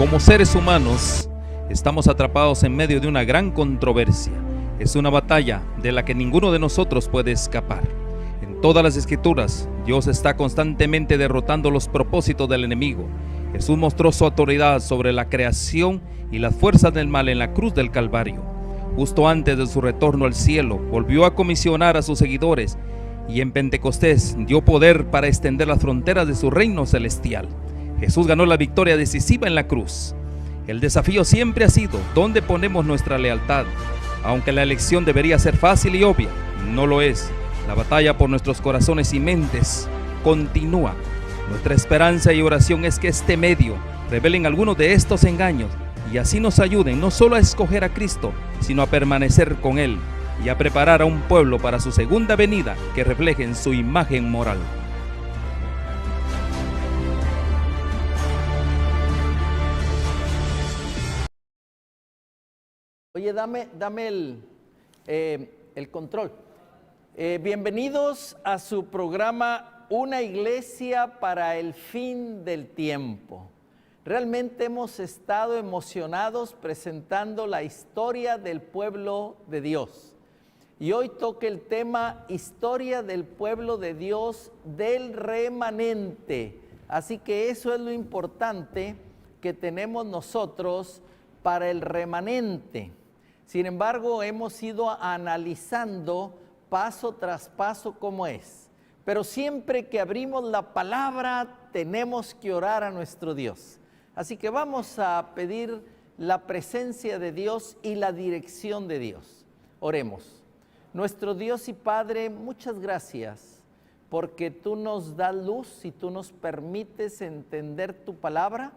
Como seres humanos, estamos atrapados en medio de una gran controversia. Es una batalla de la que ninguno de nosotros puede escapar. En todas las escrituras, Dios está constantemente derrotando los propósitos del enemigo. Jesús mostró su autoridad sobre la creación y las fuerzas del mal en la cruz del Calvario. Justo antes de su retorno al cielo, volvió a comisionar a sus seguidores y en Pentecostés dio poder para extender las fronteras de su reino celestial. Jesús ganó la victoria decisiva en la cruz. El desafío siempre ha sido ¿dónde ponemos nuestra lealtad? Aunque la elección debería ser fácil y obvia, no lo es. La batalla por nuestros corazones y mentes continúa. Nuestra esperanza y oración es que este medio revelen algunos de estos engaños y así nos ayuden no solo a escoger a Cristo, sino a permanecer con Él y a preparar a un pueblo para su segunda venida que reflejen su imagen moral. Oye, dame el control. Bienvenidos a su programa Una Iglesia para el Fin del Tiempo. Realmente hemos estado emocionados presentando la historia del pueblo de Dios. Y hoy toca el tema Historia del pueblo de Dios del remanente. Así que eso es lo importante que tenemos nosotros para el remanente. Sin embargo, hemos ido analizando paso tras paso cómo es. Pero siempre que abrimos la palabra, tenemos que orar a nuestro Dios. Así que vamos a pedir la presencia de Dios y la dirección de Dios. Oremos. Nuestro Dios y Padre, muchas gracias porque tú nos das luz y tú nos permites entender tu palabra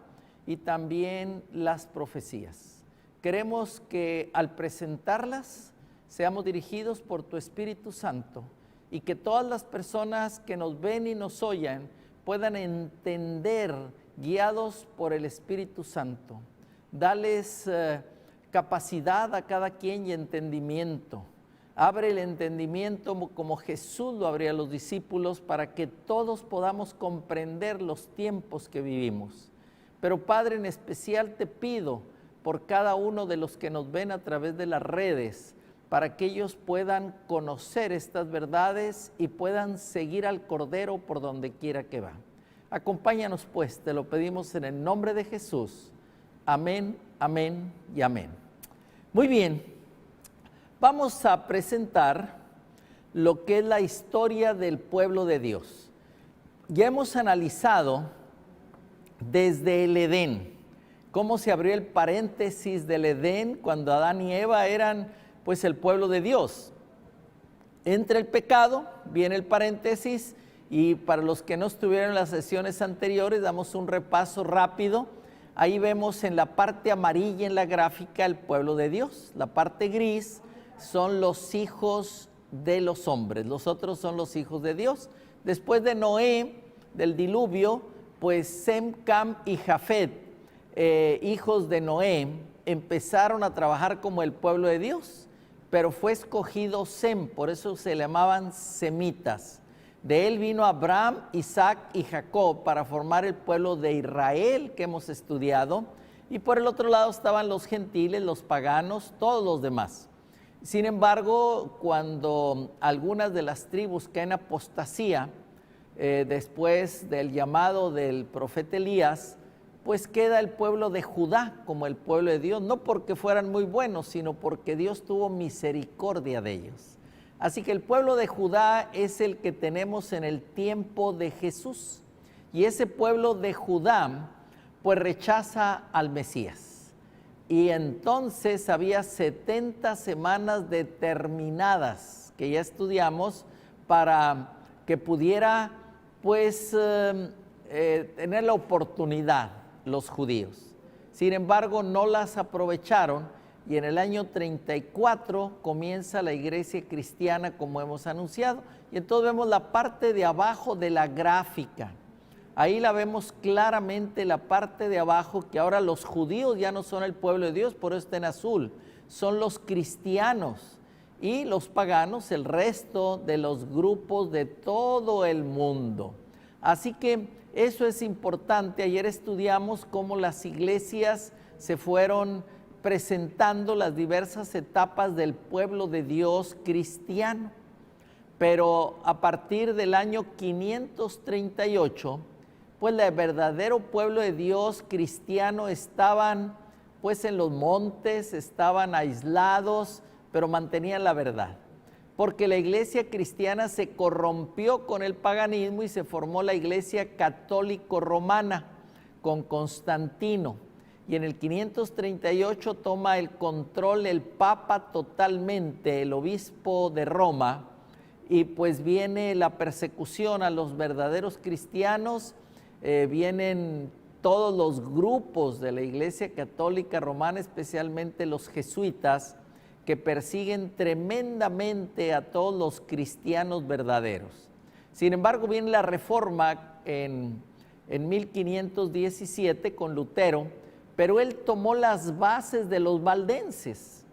y también las profecías. Queremos que al presentarlas seamos dirigidos por tu Espíritu Santo y que todas las personas que nos ven y nos oyen puedan entender guiados por el Espíritu Santo. Dales capacidad a cada quien y entendimiento. Abre el entendimiento como Jesús lo abría a los discípulos para que todos podamos comprender los tiempos que vivimos. Pero Padre, en especial te pido por cada uno de los que nos ven a través de las redes, para que ellos puedan conocer estas verdades y puedan seguir al Cordero por donde quiera que va. Acompáñanos pues, te lo pedimos en el nombre de Jesús. Amén, amén y amén. Muy bien, vamos a presentar lo que es la historia del pueblo de Dios. Ya hemos analizado desde el Edén, cómo se abrió el paréntesis del Edén cuando Adán y Eva eran pues el pueblo de Dios. Entre el pecado viene el paréntesis y para los que no estuvieron en las sesiones anteriores damos un repaso rápido. Ahí vemos en la parte amarilla en la gráfica el pueblo de Dios. La parte gris son los hijos de los hombres, los otros son los hijos de Dios. Después de Noé, del diluvio, pues Sem, Cam y Jafet, hijos de Noé, empezaron a trabajar como el pueblo de Dios, pero fue escogido Sem, por eso se llamaban semitas. De él vino Abraham, Isaac y Jacob para formar el pueblo de Israel que hemos estudiado, y por el otro lado estaban los gentiles, los paganos, todos los demás. Sin embargo, cuando algunas de las tribus caen en apostasía, después del llamado del profeta Elías, pues queda el pueblo de Judá como el pueblo de Dios, no porque fueran muy buenos, sino porque Dios tuvo misericordia de ellos. Así que el pueblo de Judá es el que tenemos en el tiempo de Jesús. Y ese pueblo de Judá, pues rechaza al Mesías. Y entonces había 70 semanas determinadas, que ya estudiamos, para que pudiera, pues, tener la oportunidad los judíos. Sin embargo, no las aprovecharon y en el año 34 comienza la iglesia cristiana como hemos anunciado. Y entonces vemos la parte de abajo de la gráfica. Ahí la vemos claramente, la parte de abajo, que ahora los judíos ya no son el pueblo de Dios, por eso está en azul. Son los cristianos y los paganos, el resto de los grupos de todo el mundo. Así que eso es importante. Ayer estudiamos cómo las iglesias se fueron presentando las diversas etapas del pueblo de Dios cristiano. Pero a partir del año 538, pues el verdadero pueblo de Dios cristiano estaban pues en los montes, estaban aislados, pero mantenían la verdad. Porque la iglesia cristiana se corrompió con el paganismo y se formó la iglesia católico-romana con Constantino. Y en el 538 toma el control el Papa totalmente, el obispo de Roma, y pues viene la persecución a los verdaderos cristianos, vienen todos los grupos de la Iglesia Católica Romana, especialmente los jesuitas, que persiguen tremendamente a todos los cristianos verdaderos. Sin embargo, viene la Reforma en 1517 con Lutero, pero él tomó las bases de los valdenses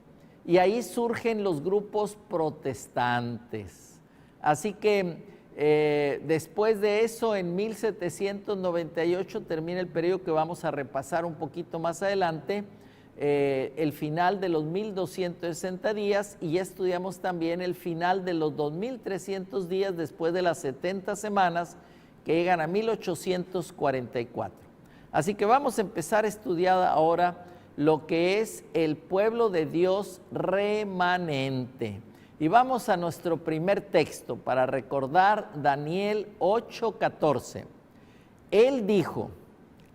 y ahí surgen los grupos protestantes. Así que después de eso, en 1798 termina el periodo que vamos a repasar un poquito más adelante, el final de los 1260 días, y ya estudiamos también el final de los 2300 días después de las 70 semanas que llegan a 1844. Así que vamos a empezar a estudiar ahora lo que es el pueblo de Dios remanente. Y vamos a nuestro primer texto para recordar Daniel 8:14. Él dijo: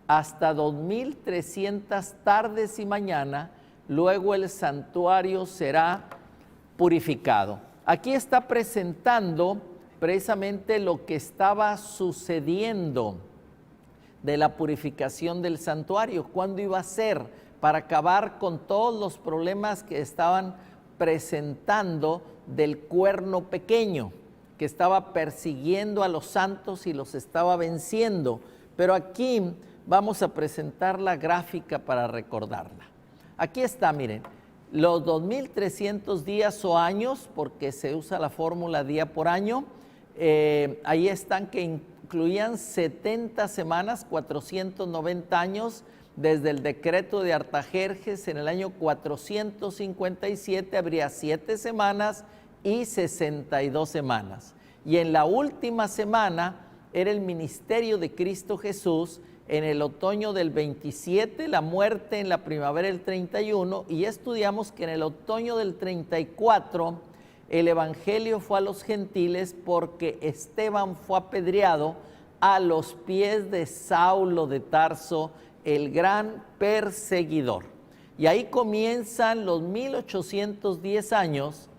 hasta 2300 tardes y mañana, luego el santuario será purificado. Aquí está presentando precisamente lo que estaba sucediendo de la purificación del santuario, cuándo iba a ser, para acabar con todos los problemas que estaban presentando del cuerno pequeño, que estaba persiguiendo a los santos y los estaba venciendo. Pero aquí vamos a presentar la gráfica para recordarla. Aquí está, miren, los 2300 días o años, porque se usa la fórmula día por año, ahí están, que incluían 70 semanas, 490 años, desde el decreto de Artajerjes en el año 457 habría 7 semanas y 62 semanas. Y en la última semana era el ministerio de Cristo Jesús, en el otoño del 27, la muerte en la primavera del 31, y ya estudiamos que en el otoño del 34 el evangelio fue a los gentiles porque Esteban fue apedreado a los pies de Saulo de Tarso, el gran perseguidor. Y ahí comienzan los 1810 años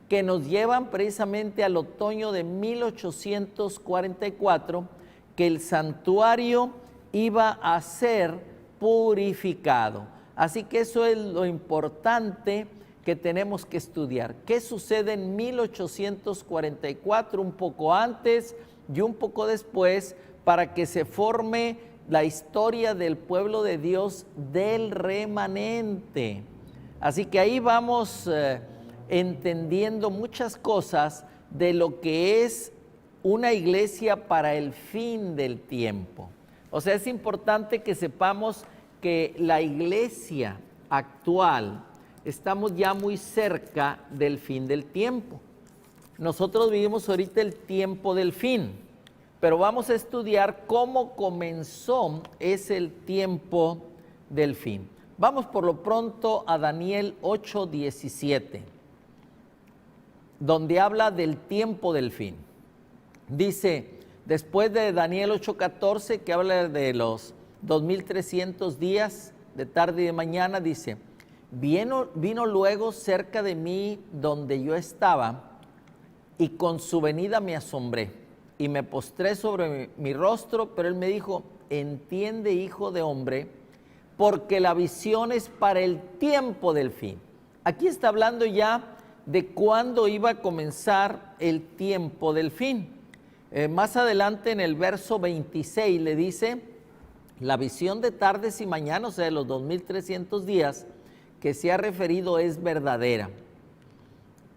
que nos llevan precisamente al otoño de 1844, que el santuario iba a ser purificado. Así que eso es lo importante que tenemos que estudiar. ¿Qué sucede en 1844, un poco antes y un poco después, para que se forme la historia del pueblo de Dios del remanente? Así que ahí vamos entendiendo muchas cosas de lo que es una iglesia para el fin del tiempo. O sea, es importante que sepamos que la iglesia actual, estamos ya muy cerca del fin del tiempo. Nosotros vivimos ahorita el tiempo del fin, pero vamos a estudiar cómo comenzó ese tiempo del fin. Vamos por lo pronto a Daniel 8:17, donde habla del tiempo del fin. Dice, después de Daniel 8:14, que habla de los 2300 días de tarde y de mañana, dice: vino luego cerca de mí donde yo estaba, y con su venida me asombré, y me postré sobre mi rostro, pero él me dijo: entiende, hijo de hombre, porque la visión es para el tiempo del fin. Aquí está hablando ya de cuándo iba a comenzar el tiempo del fin. Más adelante en el verso 26 le dice: la visión de tardes y mañanas, o sea, de los 2300 días que se ha referido, es verdadera.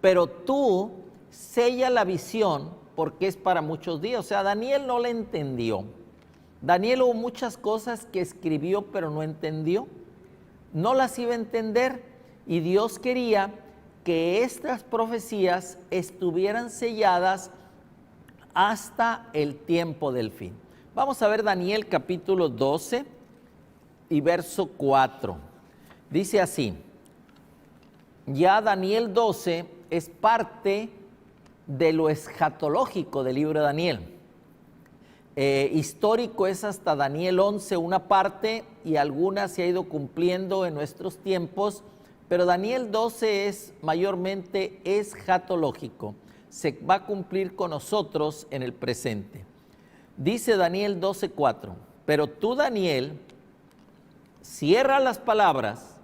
Pero tú sella la visión porque es para muchos días. O sea, Daniel no le entendió. Daniel hubo muchas cosas que escribió, pero no entendió. No las iba a entender, y Dios quería que estas profecías estuvieran selladas hasta el tiempo del fin. Vamos a ver Daniel capítulo 12 y verso 4. Dice así: ya Daniel 12 es parte de lo escatológico del libro de Daniel. Histórico es hasta Daniel 11 una parte, y alguna se ha ido cumpliendo en nuestros tiempos, pero Daniel 12 es mayormente escatológico. Se va a cumplir con nosotros en el presente. Dice Daniel 12:4, pero tú, Daniel, cierra las palabras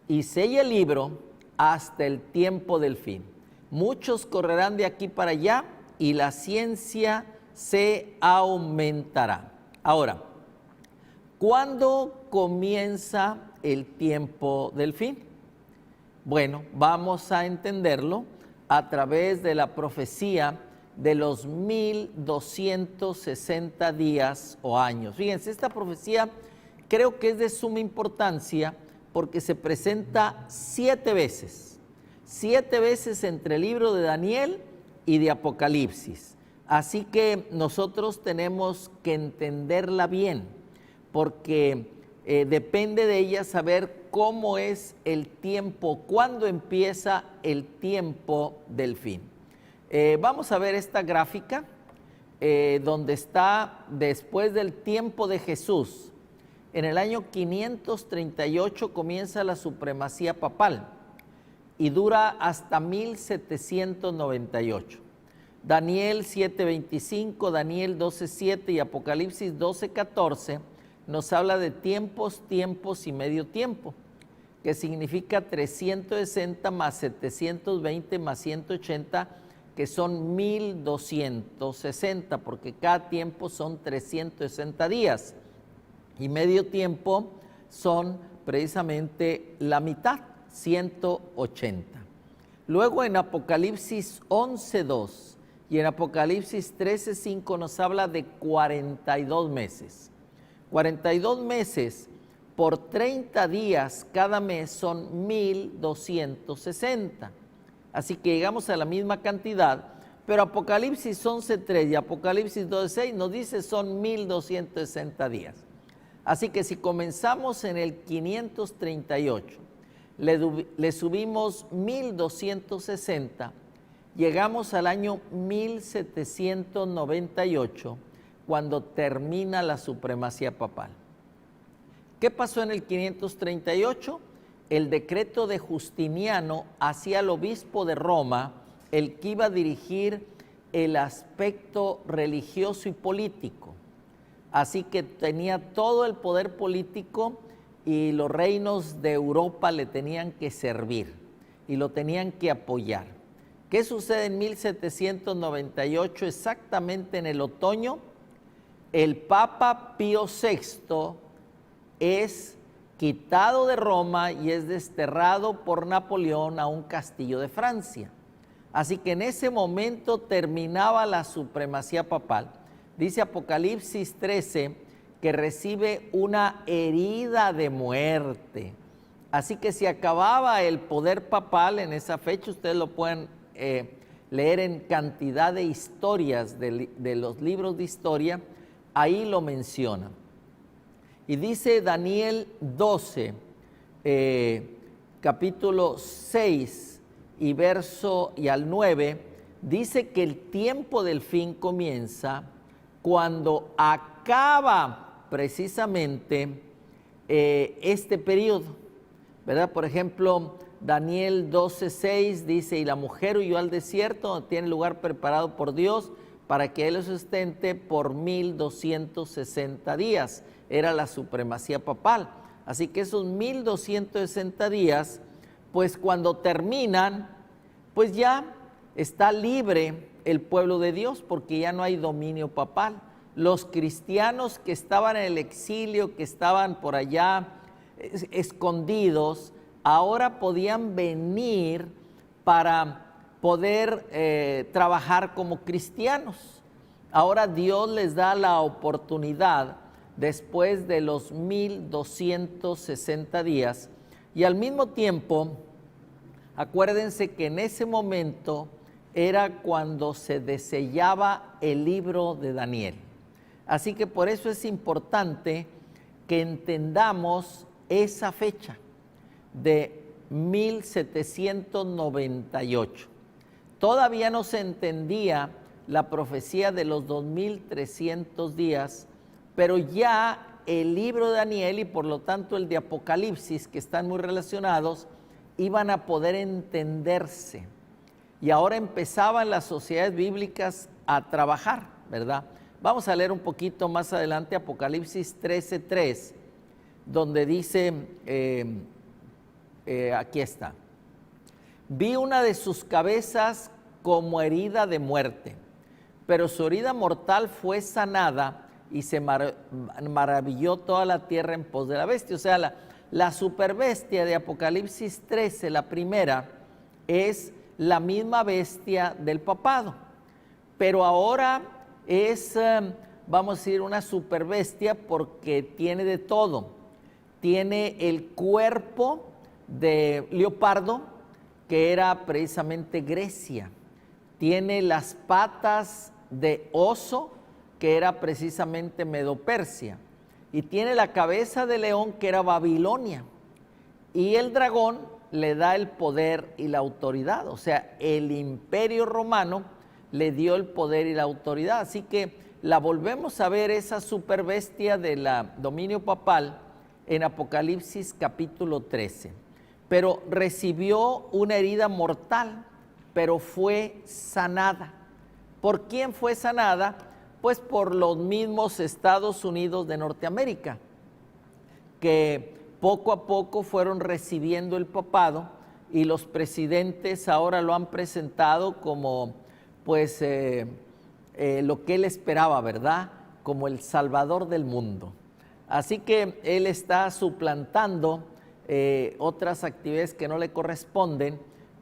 y sella el libro hasta el tiempo del fin. Muchos correrán de aquí para allá y la ciencia se aumentará. Ahora, ¿cuándo comienza el tiempo del fin? Bueno, vamos a entenderlo a través de la profecía de los 1260 días o años. Fíjense, esta profecía creo que es de suma importancia porque se presenta 7 veces entre el libro de Daniel y de Apocalipsis. Así que nosotros tenemos que entenderla bien, porque depende de ella saber cómo es el tiempo, cuándo empieza el tiempo del fin. Vamos a ver esta gráfica donde está después del tiempo de Jesús. En el año 538 comienza la supremacía papal y dura hasta 1798. Daniel 7:25, Daniel 12:7 y Apocalipsis 12:14 nos habla de tiempos, tiempos y medio tiempo, que significa 360 más 720 más 180, que son 1260, porque cada tiempo son 360 días. Y medio tiempo son precisamente la mitad, 180. Luego en Apocalipsis 11:2 y en Apocalipsis 13:5 nos habla de 42 meses. 42 meses por 30 días, cada mes son 1260. Así que llegamos a la misma cantidad, pero Apocalipsis 11:3 y Apocalipsis 12:6 nos dice son 1260 días. Así que si comenzamos en el 538, le subimos 1260, llegamos al año 1798, cuando termina la supremacía papal. ¿Qué pasó en el 538? El decreto de Justiniano hacía al obispo de Roma el que iba a dirigir el aspecto religioso y político. Así que tenía todo el poder político y los reinos de Europa le tenían que servir y lo tenían que apoyar. ¿Qué sucede en 1798? Exactamente en el otoño, el Papa Pío VI es quitado de Roma y es desterrado por Napoleón a un castillo de Francia. Así que en ese momento terminaba la supremacía papal. Dice Apocalipsis 13 que recibe una herida de muerte. Así que se acababa el poder papal en esa fecha. Ustedes lo pueden leer en cantidad de historias de los libros de historia. Ahí lo menciona. Y dice Daniel 12, capítulo 6 y verso y al 9, dice que el tiempo del fin comienza cuando acaba precisamente este periodo, ¿verdad? Por ejemplo, Daniel 12:6 dice, y la mujer huyó al desierto, donde tiene lugar preparado por Dios, para que él lo sustente por 1260 días. Era la supremacía papal. Así que esos 1260 días, pues cuando terminan, pues ya está libre el pueblo de Dios, porque ya no hay dominio papal. Los cristianos que estaban en el exilio, que estaban por allá escondidos, ahora podían venir para poder trabajar como cristianos. Ahora Dios les da la oportunidad después de los 1260 días y al mismo tiempo, acuérdense que en ese momento era cuando se desellaba el libro de Daniel. Así que por eso es importante que entendamos esa fecha de 1798. Todavía no se entendía la profecía de los 2300 días, pero ya el libro de Daniel y por lo tanto el de Apocalipsis, que están muy relacionados, iban a poder entenderse. Y ahora empezaban las sociedades bíblicas a trabajar, ¿verdad? Vamos a leer un poquito más adelante Apocalipsis 13:3, donde dice, aquí está: vi una de sus cabezas como herida de muerte, pero su herida mortal fue sanada y se maravilló toda la tierra en pos de la bestia. O sea, la superbestia de Apocalipsis 13, la primera, es la misma bestia del papado, pero ahora es, vamos a decir, una superbestia porque tiene de todo. Tiene el cuerpo de leopardo, que era precisamente Grecia. Tiene las patas de oso, que era precisamente Medo-Persia. Y tiene la cabeza de león, que era Babilonia. Y el dragón le da el poder y la autoridad. O sea, el imperio romano le dio el poder y la autoridad. Así que la volvemos a ver, esa superbestia del dominio papal, en Apocalipsis capítulo 13. Pero recibió una herida mortal, pero fue sanada. ¿Por quién fue sanada? Pues por los mismos Estados Unidos de Norteamérica, que poco a poco fueron recibiendo el papado y los presidentes ahora lo han presentado como pues lo que él esperaba, ¿verdad? Como el salvador del mundo. Así que él está suplantando otras actividades que no le corresponden,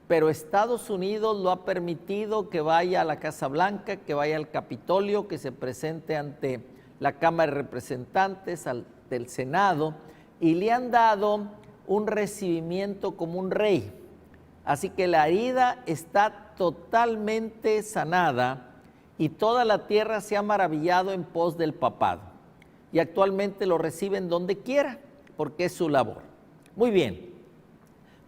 pero Estados Unidos lo ha permitido que vaya a la Casa Blanca, que vaya al Capitolio, que se presente ante la Cámara de Representantes, del Senado, y le han dado un recibimiento como un rey. Así que la herida está totalmente sanada y toda la tierra se ha maravillado en pos del papado. Y actualmente lo reciben donde quiera, porque es su labor. Muy bien,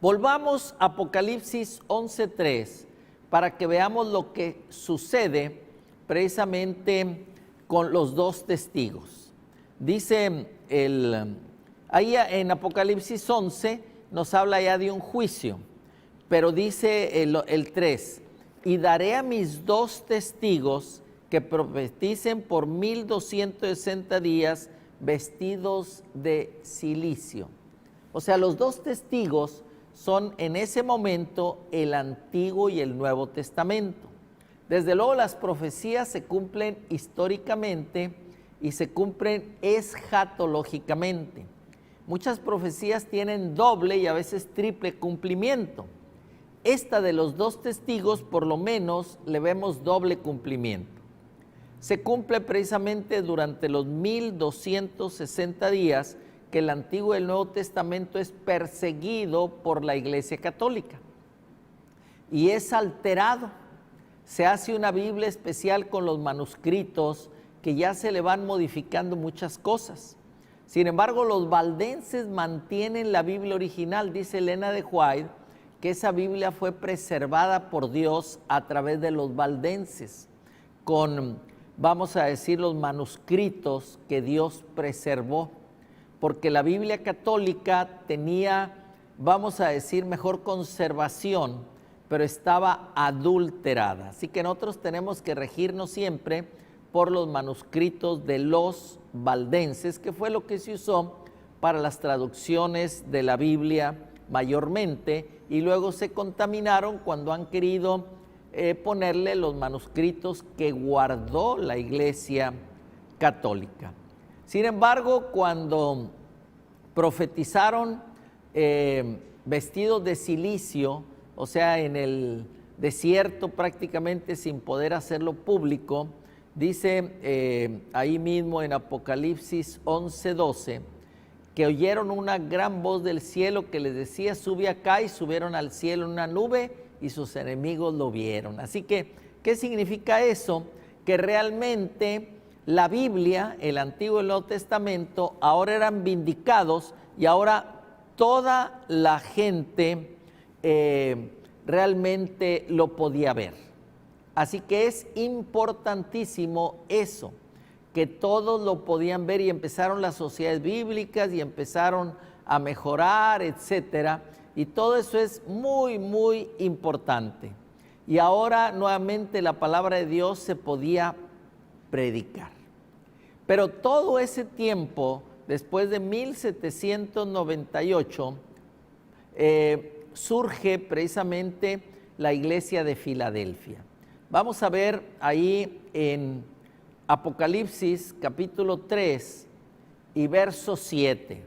volvamos a Apocalipsis 11:3 para que veamos lo que sucede precisamente con los dos testigos. Dice ahí en Apocalipsis 11 nos habla ya de un juicio, pero dice el 3, y daré a mis dos testigos que profeticen por 1260 días vestidos de cilicio. O sea, los dos testigos son en ese momento el Antiguo y el Nuevo Testamento. Desde luego las profecías se cumplen históricamente y se cumplen escatológicamente. Muchas profecías tienen doble y a veces triple cumplimiento. Esta de los dos testigos por lo menos le vemos doble cumplimiento. Se cumple precisamente durante los 1260 días que el Antiguo y el Nuevo Testamento es perseguido por la Iglesia Católica y es alterado. Se hace una Biblia especial con los manuscritos que ya se le van modificando muchas cosas. Sin embargo, los valdenses mantienen la Biblia original. Dice Elena de White que esa Biblia fue preservada por Dios a través de los valdenses, con, vamos a decir, los manuscritos que Dios preservó, porque la Biblia católica tenía, vamos a decir, mejor conservación, pero estaba adulterada. Así que nosotros tenemos que regirnos siempre por los manuscritos de los valdenses, que fue lo que se usó para las traducciones de la Biblia mayormente, y luego se contaminaron cuando han querido ponerle los manuscritos que guardó la Iglesia Católica. Sin embargo, cuando profetizaron vestidos de cilicio, o sea, en el desierto prácticamente sin poder hacerlo público, dice ahí mismo en Apocalipsis 11:12, que oyeron una gran voz del cielo que les decía, sube acá, y subieron al cielo en una nube y sus enemigos lo vieron. Así que, ¿qué significa eso? Que realmente la Biblia, el Antiguo y el Nuevo Testamento, ahora eran vindicados y ahora toda la gente realmente lo podía ver. Así que es importantísimo eso, que todos lo podían ver, y empezaron las sociedades bíblicas y empezaron a mejorar, etcétera, y todo eso es muy, muy importante. Y ahora nuevamente la palabra de Dios se podía predicar. Pero todo ese tiempo, después de 1798, surge precisamente la iglesia de Filadelfia. Vamos a ver ahí en Apocalipsis capítulo 3 y verso 7,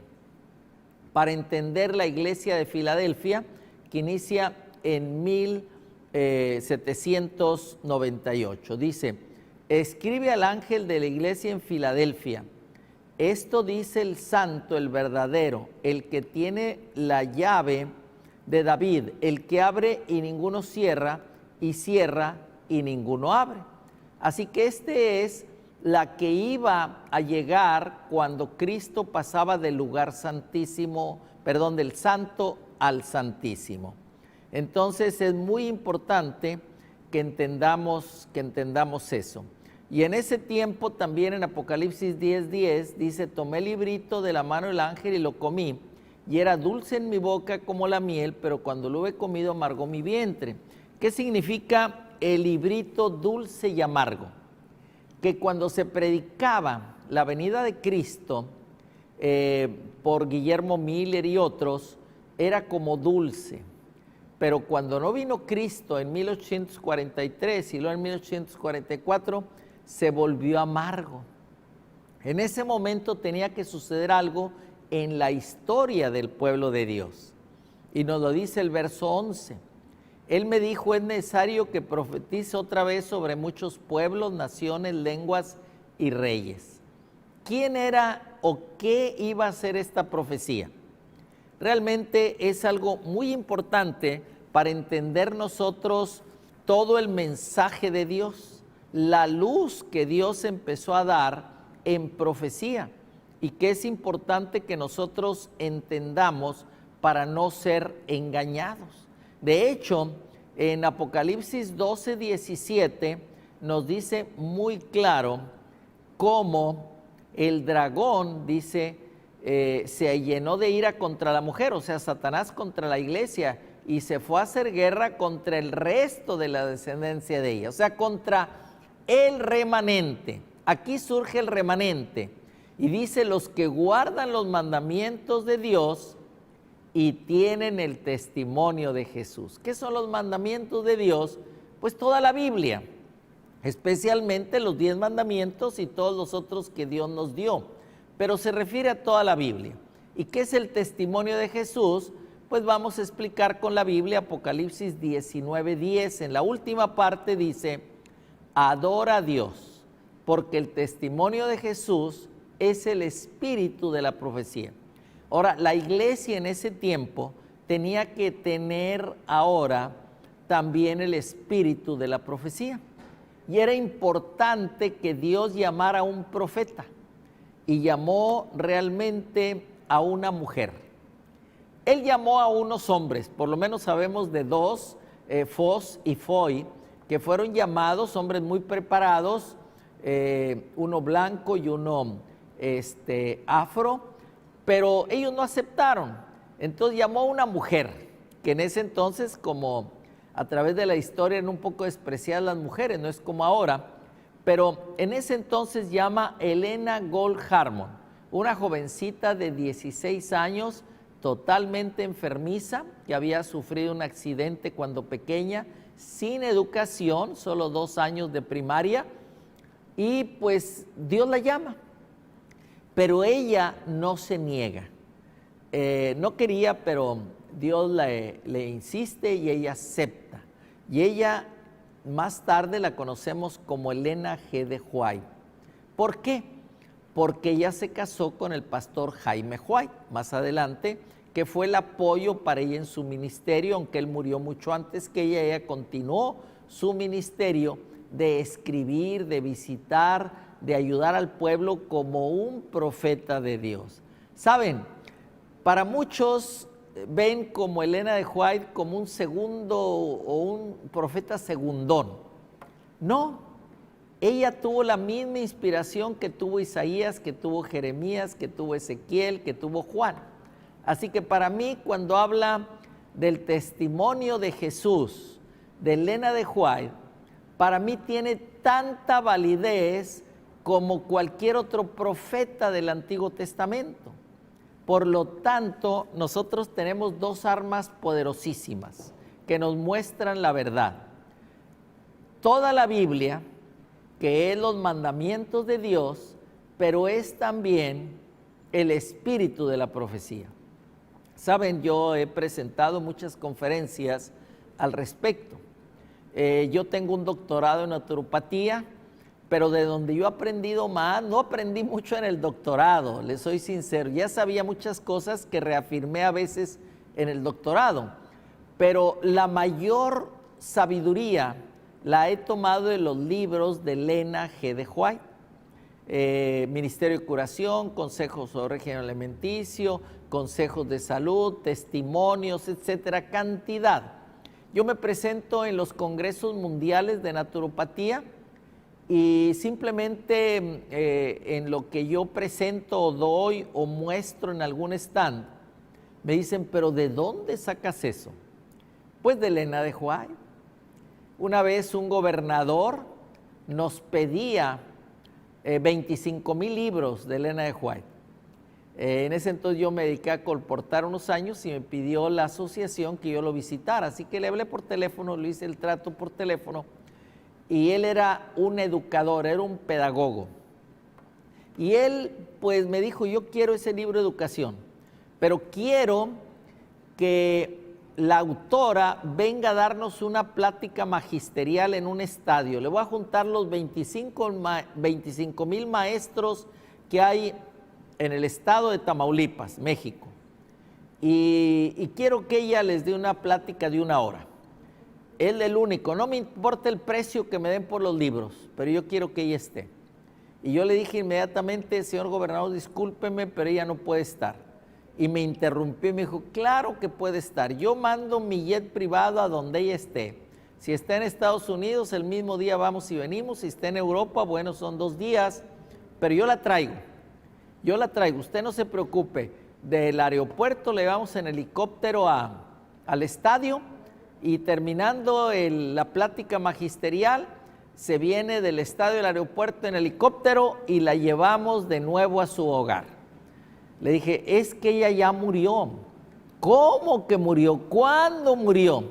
para entender la iglesia de Filadelfia, que inicia en 1798. Dice, escribe al ángel de la iglesia en Filadelfia, esto dice el santo, el verdadero, el que tiene la llave de David, el que abre y ninguno cierra, y cierra y ninguno abre. Así que es la que iba a llegar cuando Cristo pasaba del lugar santísimo, del santo al santísimo. Entonces es muy importante que entendamos eso. Y en ese tiempo también en Apocalipsis 10:10 dice, tomé el librito de la mano del ángel y lo comí, y era dulce en mi boca como la miel, pero cuando lo he comido amargó mi vientre. ¿Qué significa el librito dulce y amargo? Que cuando se predicaba la venida de Cristo por Guillermo Miller y otros, era como dulce. Pero cuando no vino Cristo en 1843 y luego en 1844, se volvió amargo. En ese momento tenía que suceder algo en la historia del pueblo de Dios. Y nos lo dice el verso 11. Él me dijo, es necesario que profetice otra vez sobre muchos pueblos, naciones, lenguas y reyes. ¿Quién era o qué iba a ser esta profecía? Realmente es algo muy importante para entender nosotros todo el mensaje de Dios, la luz que Dios empezó a dar en profecía, y que es importante que nosotros entendamos para no ser engañados. De hecho, en Apocalipsis 12:17 nos dice muy claro cómo el dragón, dice, se llenó de ira contra la mujer, o sea, Satanás contra la iglesia, y se fue a hacer guerra contra el resto de la descendencia de ella, o sea, contra el remanente. Aquí surge el remanente, y dice, los que guardan los mandamientos de Dios y tienen el testimonio de Jesús. ¿Qué son los mandamientos de Dios? Pues toda la Biblia, especialmente los 10 mandamientos y todos los otros que Dios nos dio, pero se refiere a toda la Biblia. ¿Y qué es el testimonio de Jesús? Pues vamos a explicar con la Biblia. Apocalipsis 19:10, en la última parte dice, adora a Dios, porque el testimonio de Jesús es el espíritu de la profecía. Ahora, la iglesia en ese tiempo tenía que tener ahora también el espíritu de la profecía. Y era importante que Dios llamara a un profeta, y llamó realmente a una mujer. Él llamó a unos hombres, por lo menos sabemos de dos, Fos y Foy, que fueron llamados, hombres muy preparados, uno blanco y uno afro, pero ellos no aceptaron. Entonces llamó a una mujer, que en ese entonces, como a través de la historia eran un poco despreciadas las mujeres, no es como ahora, pero en ese entonces llama Helena Gold Harmon, una jovencita de 16 años, totalmente enfermiza, que había sufrido un accidente cuando pequeña, sin educación, solo 2 años de primaria, y pues Dios la llama. Pero ella no se niega, no quería, pero Dios le insiste y ella acepta. Y ella más tarde la conocemos como Elena G. de White. ¿Por qué? Porque ella se casó con el pastor Jaime White más adelante, que fue el apoyo para ella en su ministerio, aunque él murió mucho antes que ella continuó su ministerio de escribir, de visitar, de ayudar al pueblo como un profeta de Dios. ¿Saben? Para muchos ven como Elena de White como un segundo o un profeta segundón. No, ella tuvo la misma inspiración que tuvo Isaías, que tuvo Jeremías, que tuvo Ezequiel, que tuvo Juan. Así que para mí, cuando habla del testimonio de Jesús, de Elena de White, para mí tiene tanta validez como cualquier otro profeta del Antiguo Testamento. Por lo tanto, nosotros tenemos dos armas poderosísimas que nos muestran la verdad. Toda la Biblia, que es los mandamientos de Dios, pero es también el espíritu de la profecía. Saben, yo he presentado muchas conferencias al respecto. Yo tengo un doctorado en naturopatía, pero de donde yo he aprendido más, no aprendí mucho en el doctorado, les soy sincero. Ya sabía muchas cosas que reafirmé a veces en el doctorado, pero la mayor sabiduría la he tomado de los libros de Elena G. de White. Ministerio de Curación, Consejos sobre Régimen Alimenticio, Consejos de Salud, Testimonios, etcétera, cantidad. Yo me presento en los congresos mundiales de naturopatía y simplemente en lo que yo presento o doy o muestro en algún stand, me dicen, ¿pero de dónde sacas eso? Pues de Elena de White. Una vez un gobernador nos pedía 25,000 libros de Elena de White. En ese entonces yo me dediqué a colportar unos años y me pidió la asociación que yo lo visitara, así que le hablé por teléfono, le hice el trato por teléfono, y él era un educador, era un pedagogo, y él pues me dijo, yo quiero ese libro de educación, pero quiero que la autora venga a darnos una plática magisterial en un estadio. Le voy a juntar los 25,000 maestros que hay en el estado de Tamaulipas, México, y quiero que ella les dé una plática de 1 hora. Él es el único, no me importa el precio que me den por los libros, pero yo quiero que ella esté. Y yo le dije inmediatamente, señor gobernador, discúlpeme, pero ella no puede estar. Y me interrumpió y me dijo, claro que puede estar, yo mando mi jet privado a donde ella esté. Si está en Estados Unidos, el mismo día vamos y venimos. Si está en Europa, bueno, son 2 días, pero yo la traigo. Yo la traigo, usted no se preocupe. Del aeropuerto le vamos en helicóptero al estadio y terminando la plática magisterial, se viene del estadio al aeropuerto en helicóptero y la llevamos de nuevo a su hogar. Le dije, es que ella ya murió. ¿Cómo que murió? ¿Cuándo murió?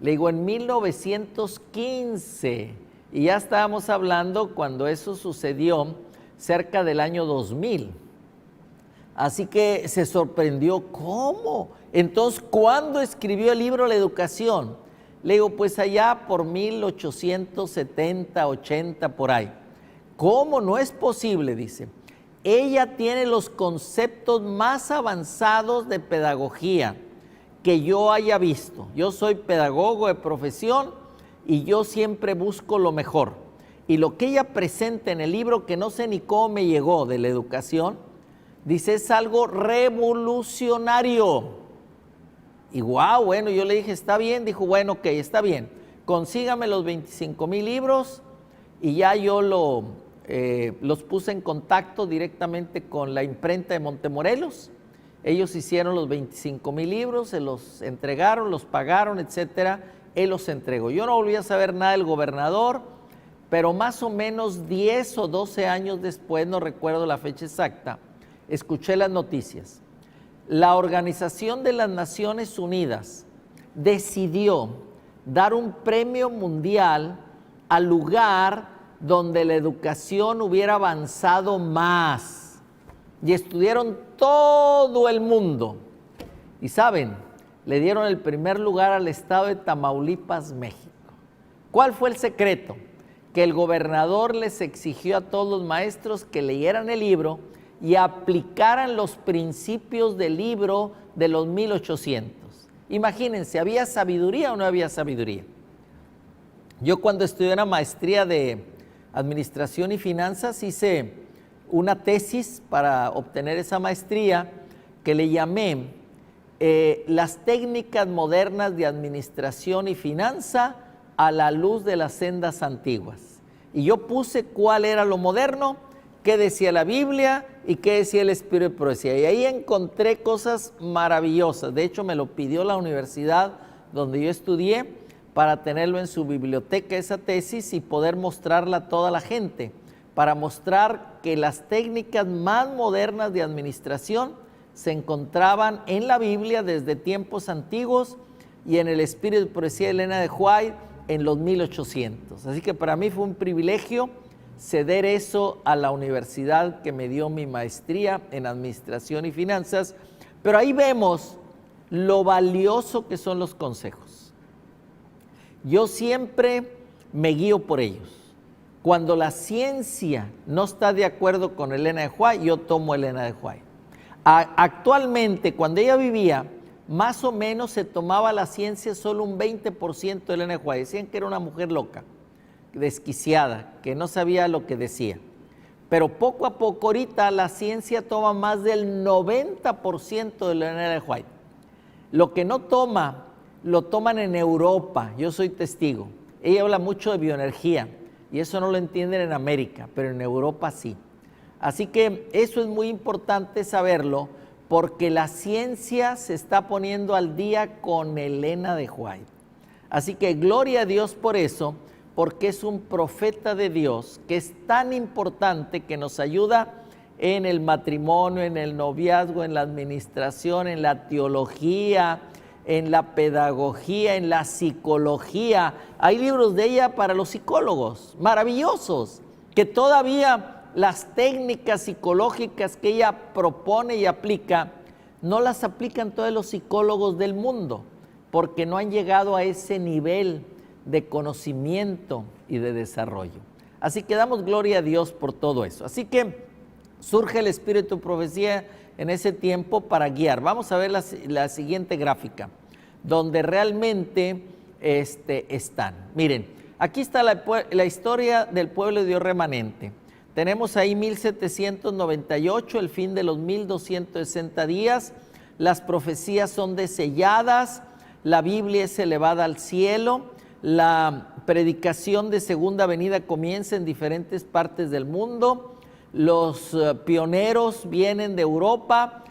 Le digo, en 1915. Y ya estábamos hablando cuando eso sucedió, cerca del año 2000. Así que se sorprendió, ¿cómo? Entonces, ¿cuándo escribió el libro La Educación? Le digo, pues allá por 1870, 80, por ahí. ¿Cómo? No es posible, dice. Ella tiene los conceptos más avanzados de pedagogía que yo haya visto. Yo soy pedagogo de profesión y yo siempre busco lo mejor. Y lo que ella presenta en el libro, que no sé ni cómo me llegó, de la educación, dice, es algo revolucionario. Y guau, bueno, yo le dije, está bien. Dijo, bueno, ok, está bien. Consígame los 25,000 libros y ya yo los puse en contacto directamente con la imprenta de Montemorelos. Ellos hicieron los 25,000 libros, se los entregaron, los pagaron, etcétera. Él los entregó. Yo no volví a saber nada del gobernador, pero más o menos 10 o 12 años después, no recuerdo la fecha exacta, escuché las noticias. La Organización de las Naciones Unidas decidió dar un premio mundial al lugar donde la educación hubiera avanzado más. Y estudiaron todo el mundo. Y saben, le dieron el primer lugar al estado de Tamaulipas, México. ¿Cuál fue el secreto? Que el gobernador les exigió a todos los maestros que leyeran el libro y aplicaran los principios del libro de los 1800. Imagínense, ¿había sabiduría o no había sabiduría? Yo cuando estudié una maestría de Administración y Finanzas hice una tesis para obtener esa maestría que le llamé las técnicas modernas de administración y finanza a la luz de las sendas antiguas. Y yo puse cuál era lo moderno, qué decía la Biblia y qué decía el Espíritu de Profecía. Y ahí encontré cosas maravillosas. De hecho, me lo pidió la universidad donde yo estudié para tenerlo en su biblioteca, esa tesis, y poder mostrarla a toda la gente, para mostrar que las técnicas más modernas de administración se encontraban en la Biblia desde tiempos antiguos y en el Espíritu de Profecía de Elena de White en los 1800. Así que para mí fue un privilegio ceder eso a la universidad que me dio mi maestría en Administración y Finanzas, pero ahí vemos lo valioso que son los consejos. Yo siempre me guío por ellos. Cuando la ciencia no está de acuerdo con Elena de White, yo tomo Elena de White. Actualmente, cuando ella vivía, más o menos se tomaba la ciencia solo un 20% de Elena de White. Decían que era una mujer loca, desquiciada, que no sabía lo que decía. Pero poco a poco, ahorita la ciencia toma más del 90% de Elena de White. Lo que no toma, lo toman en Europa, yo soy testigo. Ella habla mucho de bioenergía y eso no lo entienden en América, pero en Europa sí. Así que eso es muy importante saberlo, porque la ciencia se está poniendo al día con Elena de White. Así que gloria a Dios por eso, porque es un profeta de Dios que es tan importante, que nos ayuda en el matrimonio, en el noviazgo, en la administración, en la teología, en la pedagogía, en la psicología. Hay libros de ella para los psicólogos, maravillosos, que todavía las técnicas psicológicas que ella propone y aplica, no las aplican todos los psicólogos del mundo, porque no han llegado a ese nivel de conocimiento y de desarrollo. Así que damos gloria a Dios por todo eso. Así que surge el Espíritu de Profecía en ese tiempo para guiar. Vamos a ver la siguiente gráfica, donde realmente están. Miren, aquí está la historia del pueblo de Dios remanente. Tenemos ahí 1798, el fin de los 1260 días. Las profecías son deselladas, la Biblia es elevada al cielo, la predicación de segunda venida comienza en diferentes partes del mundo, los pioneros vienen de Europa,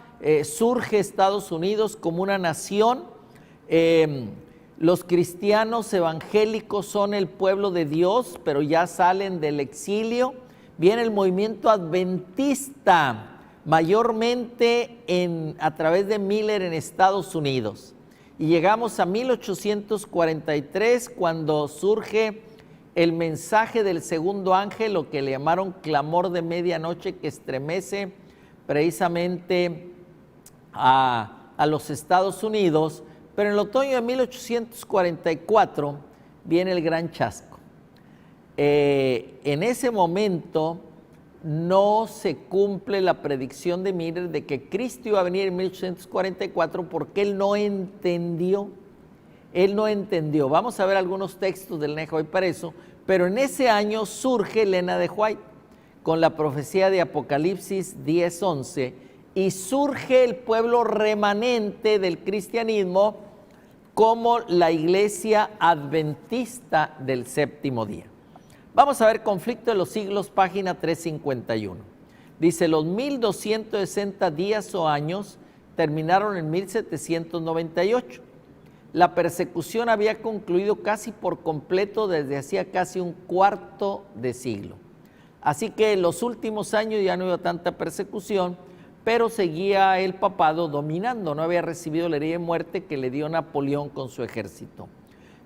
surge Estados Unidos como una nación, los cristianos evangélicos son el pueblo de Dios, pero ya salen del exilio. Viene el movimiento adventista, mayormente a través de Miller en Estados Unidos. Y llegamos a 1843, cuando surge el mensaje del segundo ángel, lo que le llamaron clamor de medianoche, que estremece precisamente a los Estados Unidos. Pero en el otoño de 1844 viene el gran chasco. En ese momento no se cumple la predicción de Miller de que Cristo iba a venir en 1844, porque él no entendió. Vamos a ver algunos textos del Elena de White para eso, pero en ese año surge Elena de White con la profecía de Apocalipsis 10:11 y surge el pueblo remanente del cristianismo como la iglesia adventista del séptimo día. Vamos a ver Conflicto de los Siglos, página 351. Dice, los 1260 días o años terminaron en 1798. La persecución había concluido casi por completo desde hacía casi un cuarto de siglo. Así que en los últimos años ya no hubo tanta persecución, pero seguía el papado dominando, no había recibido la herida de muerte que le dio Napoleón con su ejército.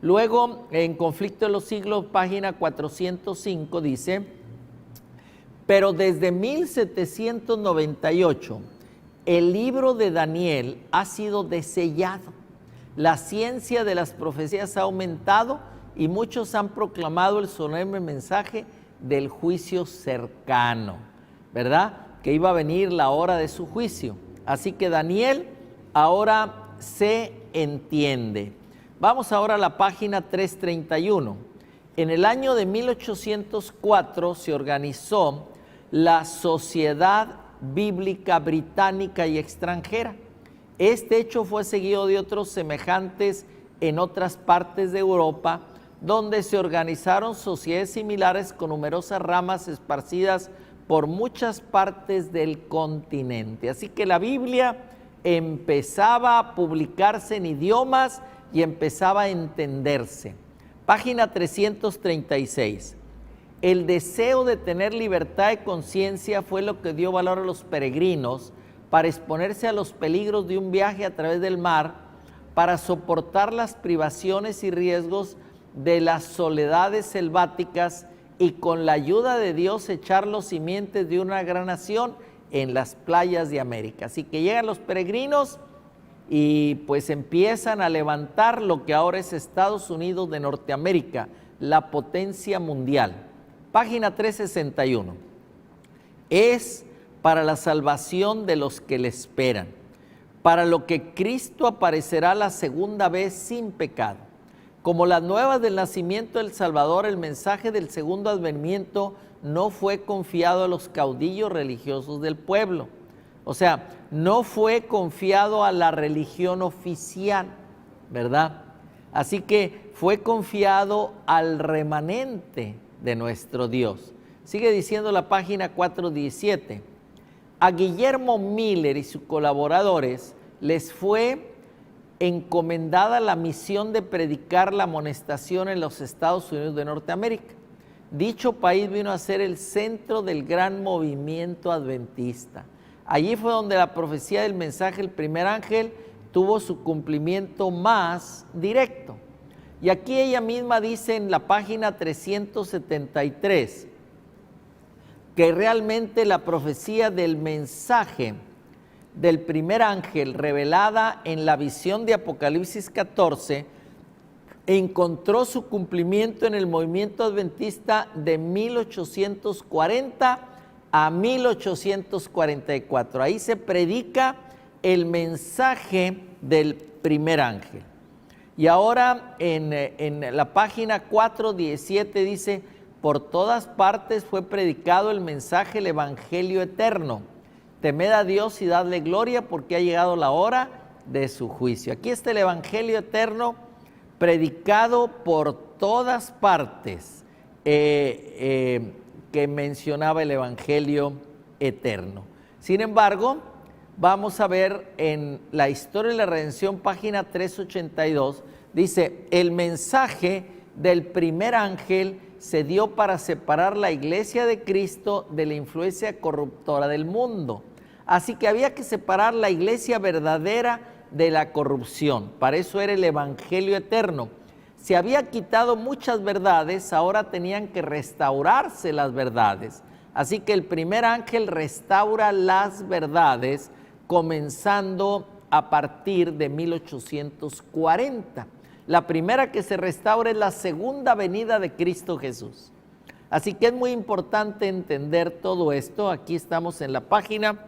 Luego, en Conflicto de los Siglos, página 405, dice, pero desde 1798, el libro de Daniel ha sido desellado. La ciencia de las profecías ha aumentado y muchos han proclamado el solemne mensaje del juicio cercano, ¿verdad? Que iba a venir la hora de su juicio. Así que Daniel ahora se entiende. Vamos ahora a la página 331. En el año de 1804 se organizó la Sociedad Bíblica Británica y Extranjera. Este hecho fue seguido de otros semejantes en otras partes de Europa, donde se organizaron sociedades similares con numerosas ramas esparcidas por muchas partes del continente. Así que la Biblia empezaba a publicarse en idiomas y empezaba a entenderse. Página 336. El deseo de tener libertad de conciencia fue lo que dio valor a los peregrinos para exponerse a los peligros de un viaje a través del mar, para soportar las privaciones y riesgos de las soledades selváticas y con la ayuda de Dios echar los simientes de una gran nación en las playas de América. Así que llegan los peregrinos y pues empiezan a levantar lo que ahora es Estados Unidos de Norteamérica, la potencia mundial. Página 361. Es para la salvación de los que le esperan, para lo que Cristo aparecerá la segunda vez sin pecado. Como las nuevas del nacimiento del Salvador, el mensaje del segundo advenimiento no fue confiado a los caudillos religiosos del pueblo. O sea, no fue confiado a la religión oficial, ¿verdad? Así que fue confiado al remanente de nuestro Dios. Sigue diciendo la página 417. A Guillermo Miller y sus colaboradores les fue encomendada la misión de predicar la amonestación en los Estados Unidos de Norteamérica. Dicho país vino a ser el centro del gran movimiento adventista. Allí fue donde la profecía del mensaje del primer ángel tuvo su cumplimiento más directo. Y aquí ella misma dice en la página 373 que realmente la profecía del mensaje del primer ángel revelada en la visión de Apocalipsis 14 encontró su cumplimiento en el movimiento adventista de 1840 a 1844. Ahí se predica el mensaje del primer ángel. Y ahora en la página 417 dice: por todas partes fue predicado el mensaje del evangelio eterno. Temed a Dios y dadle gloria, porque ha llegado la hora de su juicio. Aquí está el evangelio eterno predicado por todas partes que mencionaba el evangelio eterno. Sin embargo, vamos a ver en la historia de la redención, página 382, dice: el mensaje del primer ángel se dio para separar la iglesia de Cristo de la influencia corruptora del mundo. Así que había que separar la iglesia verdadera de la corrupción. Para eso era el evangelio eterno. Se había quitado muchas verdades, ahora tenían que restaurarse las verdades. Así que el primer ángel restaura las verdades, comenzando a partir de 1840. La primera que se restaura es la segunda venida de Cristo Jesús. Así que es muy importante entender todo esto. Aquí estamos en la página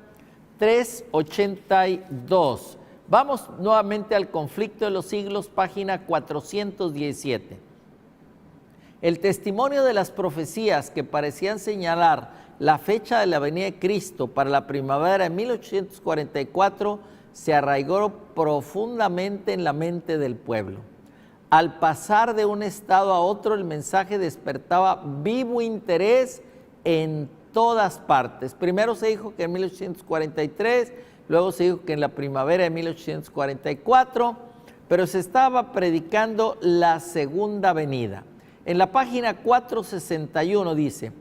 382. Vamos nuevamente al conflicto de los siglos, página 417. El testimonio de las profecías que parecían señalar la fecha de la venida de Cristo para la primavera de 1844 se arraigó profundamente en la mente del pueblo. Al pasar de un estado a otro, el mensaje despertaba vivo interés en todas partes. Primero se dijo que en 1843, luego se dijo que en la primavera de 1844, pero se estaba predicando la segunda venida. En la página 461 dice: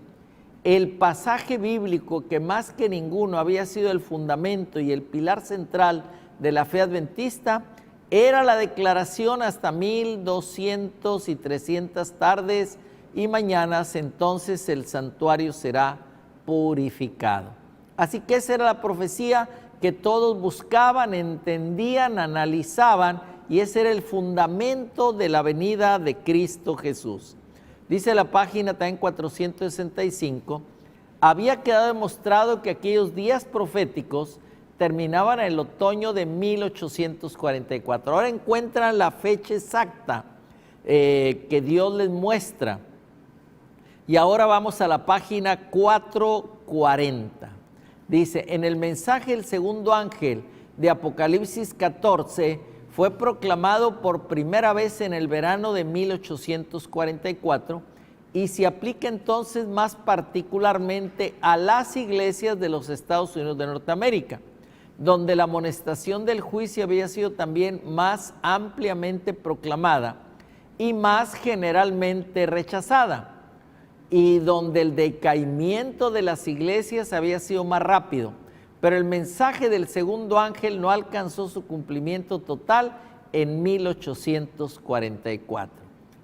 el pasaje bíblico que más que ninguno había sido el fundamento y el pilar central de la fe adventista era la declaración: hasta 1200 y 300 tardes y mañanas, entonces el santuario será purificado. Así que esa era la profecía que todos buscaban, entendían, analizaban y ese era el fundamento de la venida de Cristo Jesús. Dice la página también 465, había quedado demostrado que aquellos días proféticos terminaban en el otoño de 1844. Ahora encuentran la fecha exacta que Dios les muestra. Y ahora vamos a la página 440. Dice, en el mensaje del segundo ángel de Apocalipsis 14 fue proclamado por primera vez en el verano de 1844 y se aplica entonces más particularmente a las iglesias de los Estados Unidos de Norteamérica, donde la amonestación del juicio había sido también más ampliamente proclamada y más generalmente rechazada, y donde el decaimiento de las iglesias había sido más rápido, pero el mensaje del segundo ángel no alcanzó su cumplimiento total en 1844.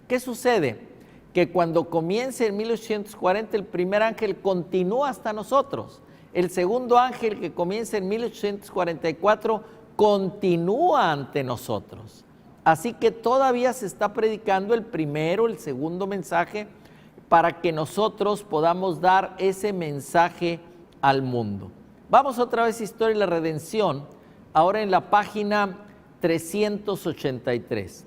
¿Qué sucede? Que cuando comienza en 1840 el primer ángel continúa hasta nosotros. El segundo ángel que comienza en 1844 continúa ante nosotros. Así que todavía se está predicando el primero, el segundo mensaje para que nosotros podamos dar ese mensaje al mundo. Vamos otra vez a Historia de la Redención, ahora en la página 383.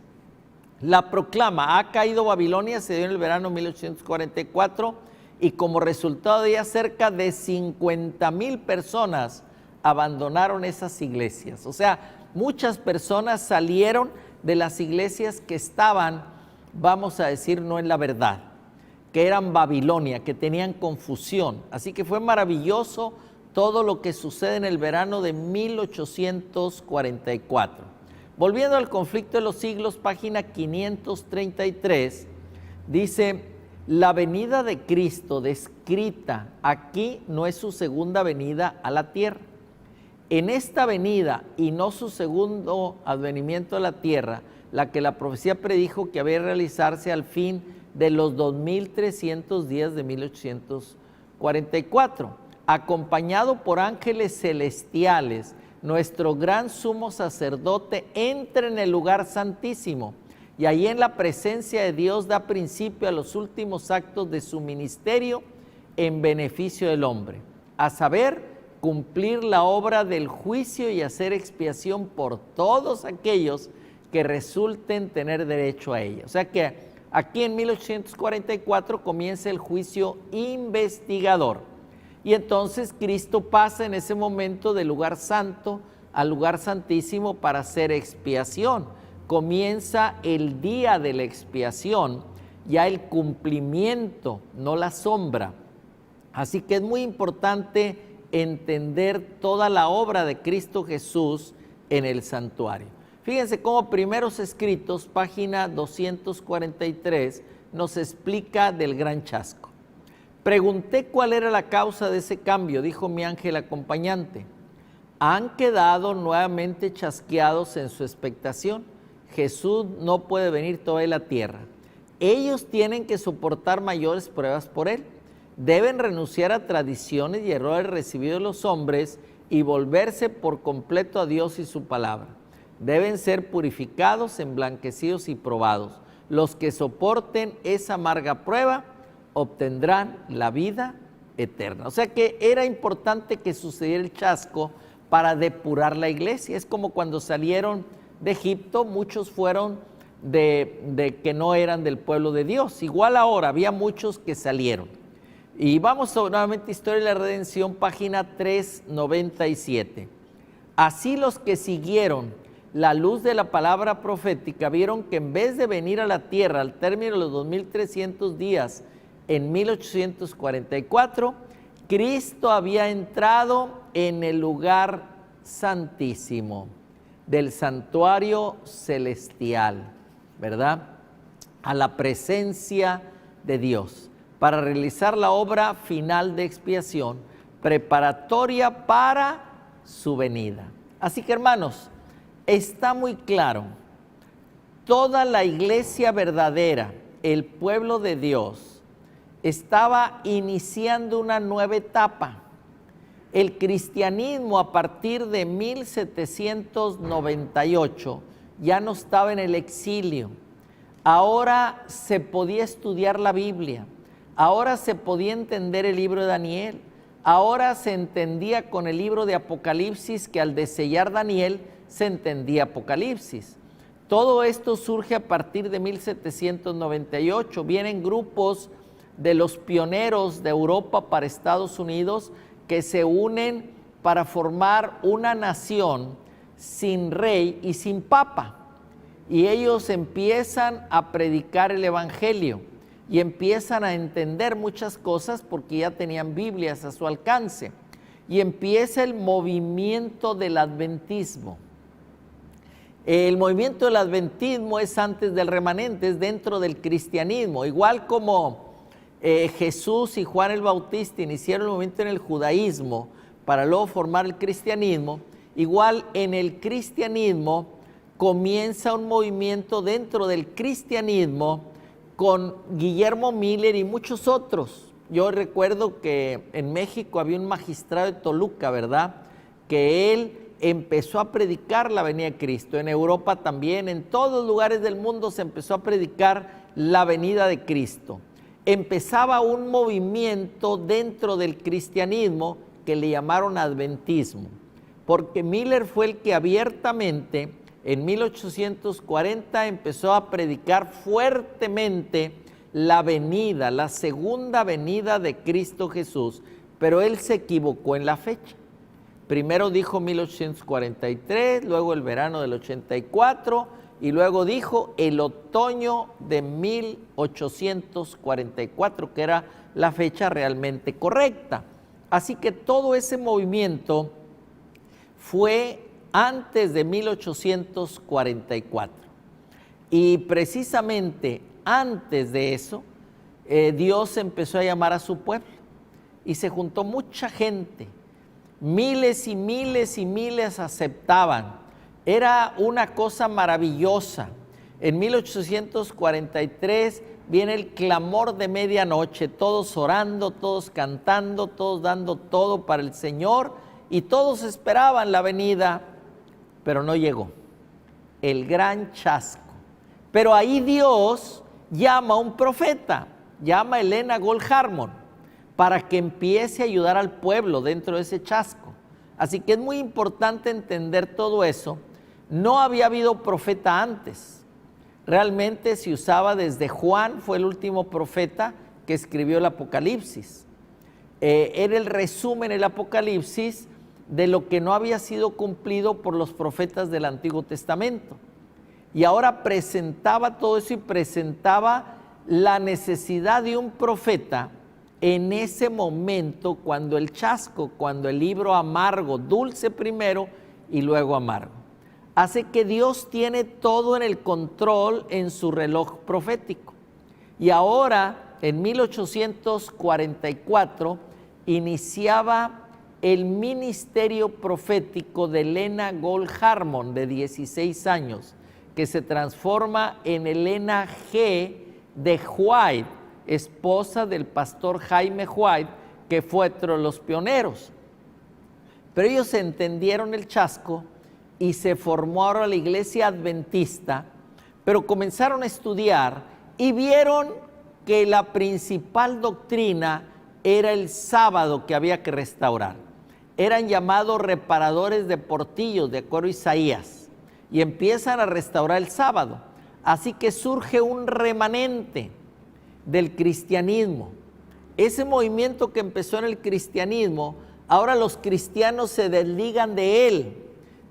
La proclama, ha caído Babilonia, se dio en el verano de 1844 y como resultado de ella cerca de 50,000 personas abandonaron esas iglesias. O sea, muchas personas salieron de las iglesias que estaban, vamos a decir, no en la verdad, que eran Babilonia, que tenían confusión. Así que fue maravilloso todo lo que sucede en el verano de 1844. Volviendo al conflicto de los siglos, página 533, dice, la venida de Cristo descrita aquí no es su segunda venida a la tierra. En esta venida y no su segundo advenimiento a la tierra, la que la profecía predijo que había de realizarse al fin de los 2300 días de 1844, acompañado por ángeles celestiales, nuestro gran sumo sacerdote entra en el lugar santísimo y ahí en la presencia de Dios da principio a los últimos actos de su ministerio en beneficio del hombre, a saber, cumplir la obra del juicio y hacer expiación por todos aquellos que resulten tener derecho a ella. O sea que aquí en 1844 comienza el juicio investigador. Y entonces Cristo pasa en ese momento del lugar santo al lugar santísimo para hacer expiación. Comienza el día de la expiación, ya el cumplimiento, no la sombra. Así que es muy importante entender toda la obra de Cristo Jesús en el santuario. Fíjense cómo Primeros Escritos, página 243, nos explica del gran chasco. Pregunté cuál era la causa de ese cambio, dijo mi ángel acompañante. Han quedado nuevamente chasqueados en su expectación. Jesús no puede venir todavía a la tierra. Ellos tienen que soportar mayores pruebas por él. Deben renunciar a tradiciones y errores recibidos de los hombres y volverse por completo a Dios y su palabra. Deben ser purificados, emblanquecidos y probados. Los que soporten esa amarga prueba obtendrán la vida eterna. O sea que era importante que sucediera el chasco para depurar la iglesia. Es como cuando salieron de Egipto, muchos fueron de que no eran del pueblo de Dios. Igual ahora, había muchos que salieron. Y vamos nuevamente a Historia de la Redención, página 397. Así los que siguieron la luz de la palabra profética vieron que en vez de venir a la tierra al término de los 2300 días en 1844, Cristo había entrado en el lugar santísimo del santuario celestial, ¿verdad? A la presencia de Dios, para realizar la obra final de expiación, preparatoria para su venida. Así que, hermanos, está muy claro, toda la iglesia verdadera, el pueblo de Dios, estaba iniciando una nueva etapa. El cristianismo a partir de 1798 ya no estaba en el exilio. Ahora se podía estudiar la Biblia, ahora se podía entender el libro de Daniel, ahora se entendía con el libro de Apocalipsis, que al desellar Daniel se entendía Apocalipsis. Todo esto surge a partir de 1798. Vienen grupos de los pioneros de Europa para Estados Unidos que se unen para formar una nación sin rey y sin papa. Y ellos empiezan a predicar el evangelio y empiezan a entender muchas cosas porque ya tenían Biblias a su alcance. Y empieza el movimiento del adventismo. El movimiento del adventismo es antes del remanente, es dentro del cristianismo. Igual como Jesús y Juan el Bautista iniciaron el movimiento en el judaísmo para luego formar el cristianismo, igual en el cristianismo comienza un movimiento dentro del cristianismo con Guillermo Miller y muchos otros. Yo recuerdo que en México había un magistrado de Toluca, ¿verdad?, que él empezó a predicar la venida de Cristo. En Europa también, en todos los lugares del mundo se empezó a predicar la venida de Cristo. Empezaba un movimiento dentro del cristianismo que le llamaron adventismo, porque Miller fue el que abiertamente en 1840 empezó a predicar fuertemente la venida, la segunda venida de Cristo Jesús, pero él se equivocó en la fecha. Primero dijo 1843, luego el verano del 84 y luego dijo el otoño de 1844, que era la fecha realmente correcta. Así que todo ese movimiento fue antes de 1844. Y precisamente antes de eso, Dios empezó a llamar a su pueblo y se juntó mucha gente. Miles y miles y miles aceptaban. Era una cosa maravillosa. En 1843 viene el clamor de medianoche, todos orando, todos cantando, todos dando todo para el Señor y todos esperaban la venida, pero no llegó. El gran chasco. Pero ahí Dios llama a un profeta, llama a Helena Gold Harmon para que empiece a ayudar al pueblo dentro de ese chasco. Así que es muy importante entender todo eso. No había habido profeta antes. Realmente se usaba desde Juan, fue el último profeta que escribió el Apocalipsis. Era el resumen, el Apocalipsis, de lo que no había sido cumplido por los profetas del Antiguo Testamento. Y ahora presentaba todo eso y presentaba la necesidad de un profeta en ese momento, cuando el chasco, cuando el libro amargo, dulce primero y luego amargo. Hace que Dios tiene todo en el control en su reloj profético. Y ahora, en 1844, iniciaba el ministerio profético de Helena Gold Harmon, de 16 años, que se transforma en Helena G. de White, esposa del pastor Jaime White, que fue otro de los pioneros. Pero ellos entendieron el chasco y se formó ahora la iglesia adventista, pero comenzaron a estudiar y vieron que la principal doctrina era el sábado que había que restaurar. Eran llamados reparadores de portillos, de acuerdo a Isaías, y empiezan a restaurar el sábado. Así que surge un remanente del cristianismo. Ese movimiento que empezó en el cristianismo, ahora los cristianos se desligan de él.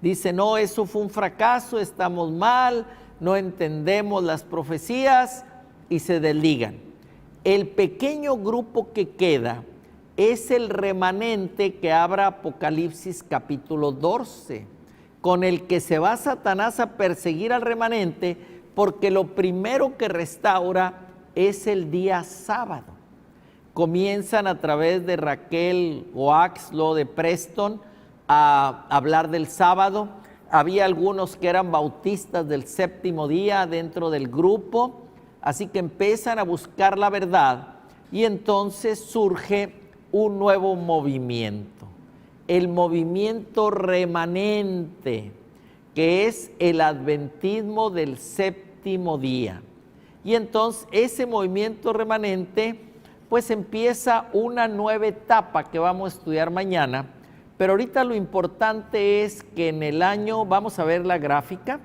Dicen, no, eso fue un fracaso, estamos mal, no entendemos las profecías, y se desligan. El pequeño grupo que queda es el remanente que abre Apocalipsis capítulo 12, con el que se va Satanás a perseguir al remanente, porque lo primero que restaura es el día sábado. Comienzan a través de Raquel Oaxlo de Preston a hablar del sábado. Había algunos que eran bautistas del séptimo día dentro del grupo, así que empiezan a buscar la verdad y entonces surge un nuevo movimiento, el movimiento remanente, que es el adventismo del séptimo día. Y entonces ese movimiento remanente pues empieza una nueva etapa que vamos a estudiar mañana, pero ahorita lo importante es que en el año, vamos a ver la gráfica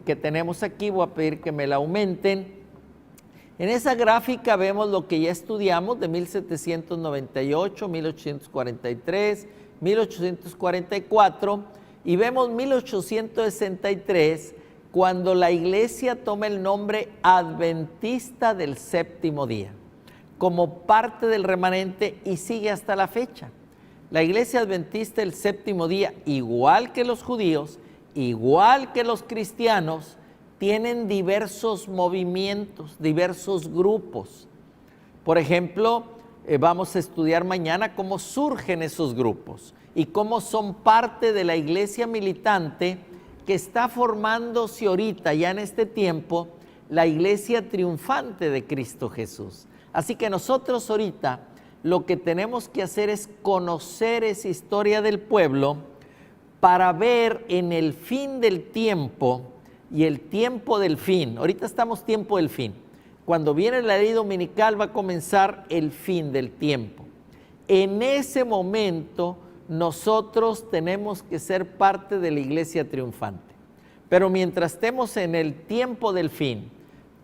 que tenemos aquí, voy a pedir que me la aumenten. En esa gráfica vemos lo que ya estudiamos de 1798, 1843, 1844 y vemos 1863 cuando la iglesia toma el nombre adventista del séptimo día como parte del remanente y sigue hasta la fecha. La iglesia adventista del séptimo día, igual que los judíos, igual que los cristianos, tienen diversos movimientos, diversos grupos. Por ejemplo, vamos a estudiar mañana cómo surgen esos grupos y cómo son parte de la iglesia militante que está formándose ahorita, ya en este tiempo, la iglesia triunfante de Cristo Jesús. Así que nosotros ahorita lo que tenemos que hacer es conocer esa historia del pueblo para ver en el fin del tiempo y el tiempo del fin. Ahorita estamos tiempo del fin. Cuando viene la ley dominical va a comenzar el fin del tiempo. En ese momento nosotros tenemos que ser parte de la iglesia triunfante. Pero mientras estemos en el tiempo del fin,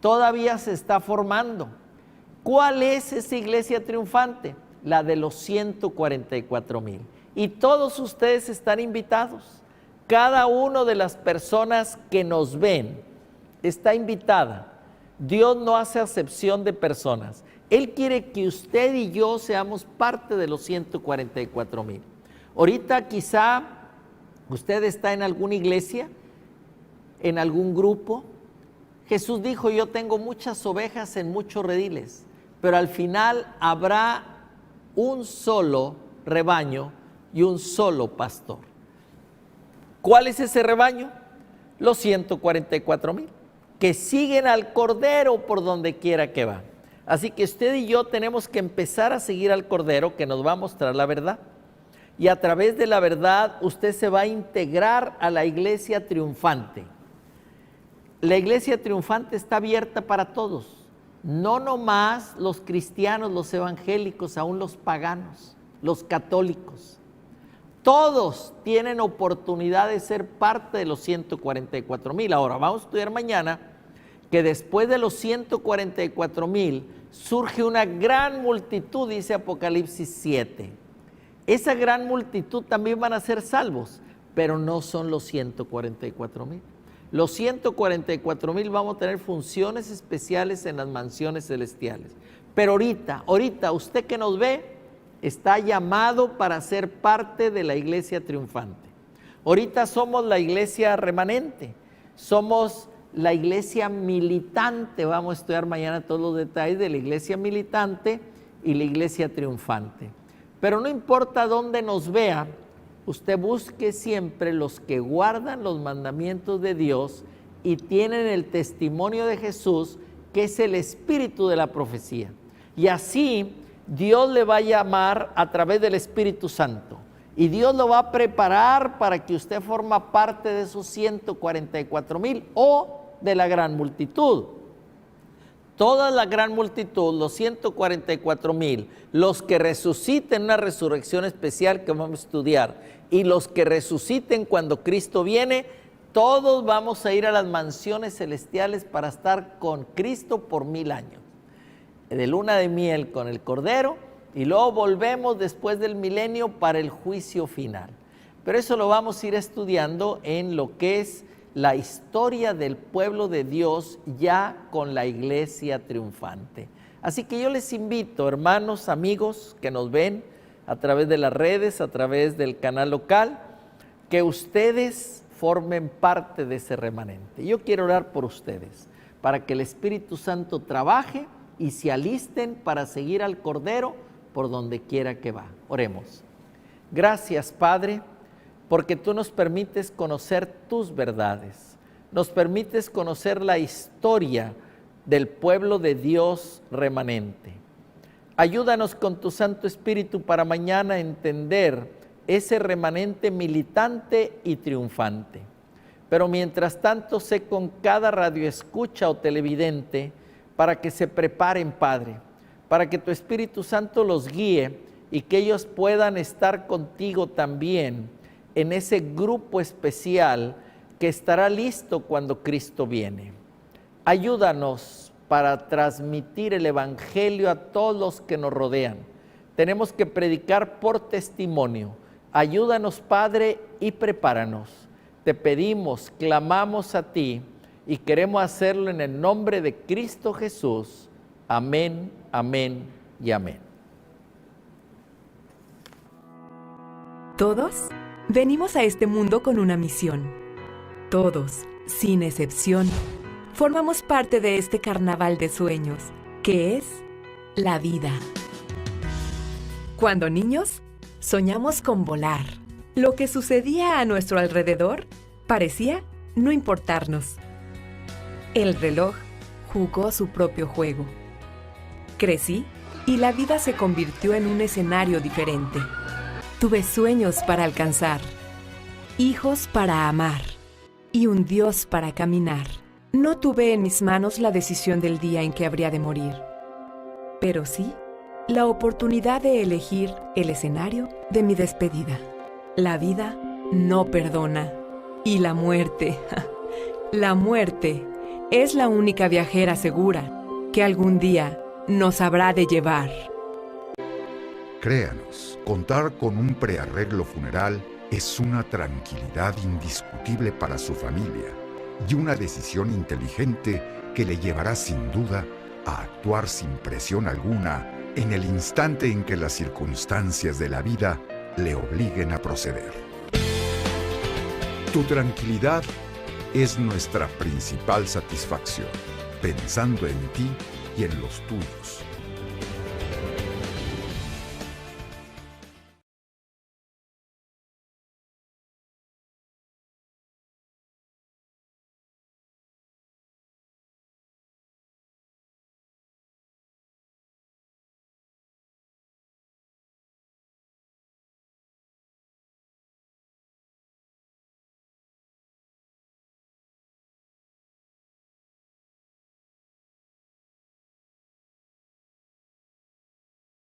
todavía se está formando. ¿Cuál es esa iglesia triunfante? La de los 144,000. Y todos ustedes están invitados. Cada una de las personas que nos ven está invitada. Dios no hace acepción de personas. Él quiere que usted y yo seamos parte de los 144,000. Ahorita quizá usted está en alguna iglesia, en algún grupo. Jesús dijo, yo tengo muchas ovejas en muchos rediles, pero al final habrá un solo rebaño y un solo pastor. ¿Cuál es ese rebaño? Los 144,000, que siguen al Cordero por donde quiera que va. Así que usted y yo tenemos que empezar a seguir al Cordero que nos va a mostrar la verdad. Y a través de la verdad usted se va a integrar a la iglesia triunfante. La iglesia triunfante está abierta para todos, no nomás los cristianos, los evangélicos, aún los paganos, los católicos. Todos tienen oportunidad de ser parte de los 144,000. Ahora, vamos a estudiar mañana que después de los 144,000 surge una gran multitud, dice Apocalipsis 7. Esa gran multitud también van a ser salvos, pero no son los 144,000. Los 144,000 vamos a tener funciones especiales en las mansiones celestiales. Pero ahorita usted que nos ve, está llamado para ser parte de la iglesia triunfante. Ahorita somos la iglesia remanente, somos la iglesia militante. Vamos a estudiar mañana todos los detalles de la iglesia militante y la iglesia triunfante. Pero no importa dónde nos vea, usted busque siempre los que guardan los mandamientos de Dios y tienen el testimonio de Jesús, que es el espíritu de la profecía. Y así Dios le va a llamar a través del Espíritu Santo. Y Dios lo va a preparar para que usted forma parte de esos 144,000 o de la gran multitud. Toda la gran multitud, los 144,000, los que resuciten una resurrección especial que vamos a estudiar, y los que resuciten cuando Cristo viene, todos vamos a ir a las mansiones celestiales para estar con Cristo por 1000 años. De luna de miel con el Cordero, y luego volvemos después del milenio para el juicio final. Pero eso lo vamos a ir estudiando en lo que es la historia del pueblo de Dios ya con la iglesia triunfante. Así que yo les invito, hermanos, amigos que nos ven a través de las redes, a través del canal local, que ustedes formen parte de ese remanente. Yo quiero orar por ustedes, para que el Espíritu Santo trabaje y se alisten para seguir al Cordero por donde quiera que va. Oremos. Gracias, Padre, porque tú nos permites conocer tus verdades, nos permites conocer la historia del pueblo de Dios remanente. Ayúdanos con tu Santo Espíritu para mañana entender ese remanente militante y triunfante. Pero mientras tanto, sé con cada radioescucha o televidente para que se preparen, Padre, para que tu Espíritu Santo los guíe y que ellos puedan estar contigo también en ese grupo especial que estará listo cuando Cristo viene. Ayúdanos para transmitir el Evangelio a todos los que nos rodean. Tenemos que predicar por testimonio. Ayúdanos, Padre, y prepáranos. Te pedimos, clamamos a ti y queremos hacerlo en el nombre de Cristo Jesús. Amén, amén y amén. Todos venimos a este mundo con una misión. Todos, sin excepción, formamos parte de este carnaval de sueños, que es la vida. Cuando niños, soñamos con volar. Lo que sucedía a nuestro alrededor parecía no importarnos. El reloj jugó su propio juego. Crecí y la vida se convirtió en un escenario diferente. Tuve sueños para alcanzar, hijos para amar y un Dios para caminar. No tuve en mis manos la decisión del día en que habría de morir, pero sí la oportunidad de elegir el escenario de mi despedida. La vida no perdona y la muerte es la única viajera segura que algún día nos habrá de llevar. Créanos, contar con un prearreglo funeral es una tranquilidad indiscutible para su familia y una decisión inteligente que le llevará sin duda a actuar sin presión alguna en el instante en que las circunstancias de la vida le obliguen a proceder. Tu tranquilidad es nuestra principal satisfacción, pensando en ti y en los tuyos.